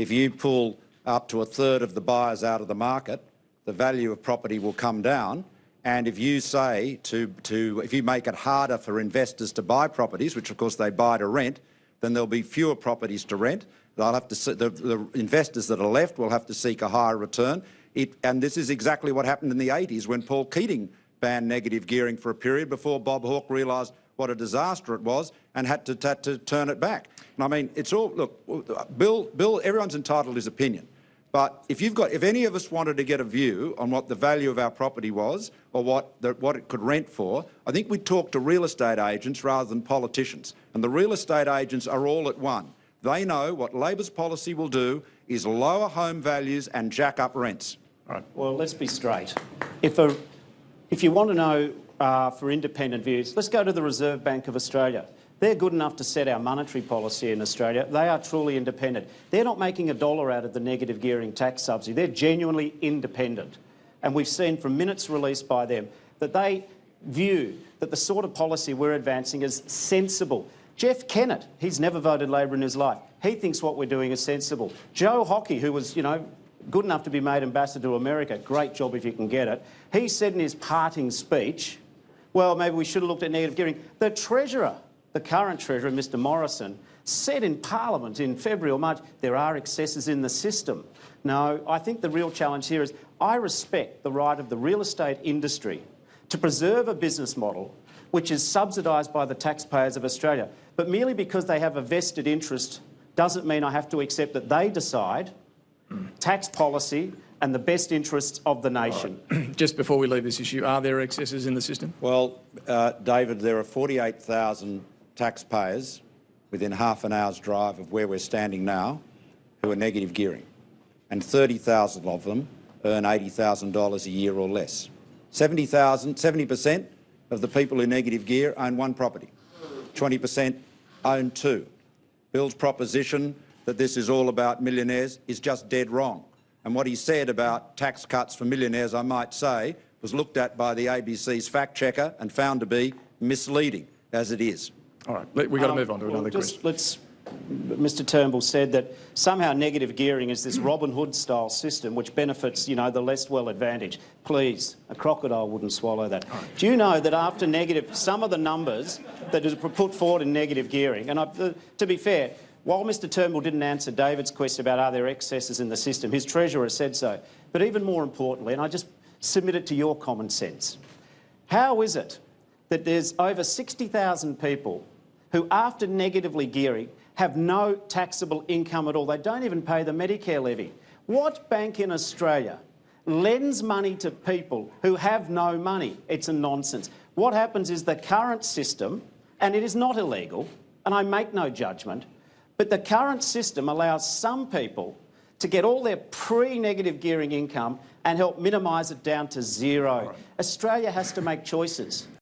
if you pull up to a third of the buyers out of the market, the value of property will come down. And if you say if you make it harder for investors to buy properties, which of course they buy to rent, then there'll be fewer properties to rent. They'll have to the investors that are left will have to seek a higher return. And this is exactly what happened in the 80s when Paul Keating banned negative gearing for a period before Bob Hawke realised what a disaster it was and had to turn it back. And I mean, it's all, look, Bill, everyone's entitled to his opinion. But if any of us wanted to get a view on what the value of our property was or what it could rent for, I think we'd talk to real estate agents rather than politicians. And the real estate agents are all at one. They know what Labor's policy will do is lower home values and jack up rents. All right. Well, let's be straight. If you want to know for independent views, let's go to the Reserve Bank of Australia. They're good enough to set our monetary policy in Australia. They are truly independent. They're not making a dollar out of the negative gearing tax subsidy. They're genuinely independent. And we've seen from minutes released by them that they view that the sort of policy we're advancing is sensible. Jeff Kennett, he's never voted Labor in his life. He thinks what we're doing is sensible. Joe Hockey, who was, good enough to be made ambassador to America, great job if you can get it, he said in his parting speech, well, maybe we should have looked at negative gearing. The Treasurer, the current Treasurer, Mr Morrison, said in Parliament in February or March, there are excesses in the system. No, I think the real challenge here is I respect the right of the real estate industry to preserve a business model which is subsidised by the taxpayers of Australia. But merely because they have a vested interest doesn't mean I have to accept that they decide tax policy and the best interests of the nation. Right. Just before we leave this issue, are there excesses in the system? Well, David, there are 48,000 taxpayers within half an hour's drive of where we're standing now who are negative gearing, and 30,000 of them earn $80,000 a year or less. 70% of the people who negative gear own one property. 20% own two. Bill's proposition that this is all about millionaires is just dead wrong. And what he said about tax cuts for millionaires, I might say, was looked at by the ABC's fact checker and found to be misleading, as it is. All right, we've got to move on to another question. Mr Turnbull said that somehow negative gearing is this Robin Hood-style system which benefits, the less well-advantaged. Please, a crocodile wouldn't swallow that. Right. Do you know that after some of the numbers that are put forward in negative gearing, and to be fair, while Mr Turnbull didn't answer David's question about are there excesses in the system, his Treasurer said so. But even more importantly, and I just submit it to your common sense, how is it that there's over 60,000 people who, after negatively gearing, have no taxable income at all? They don't even pay the Medicare levy. What bank in Australia lends money to people who have no money? It's a nonsense. What happens is the current system, and it is not illegal, and I make no judgment, but the current system allows some people to get all their pre-negative gearing income and help minimise it down to zero. Right. Australia has to make choices.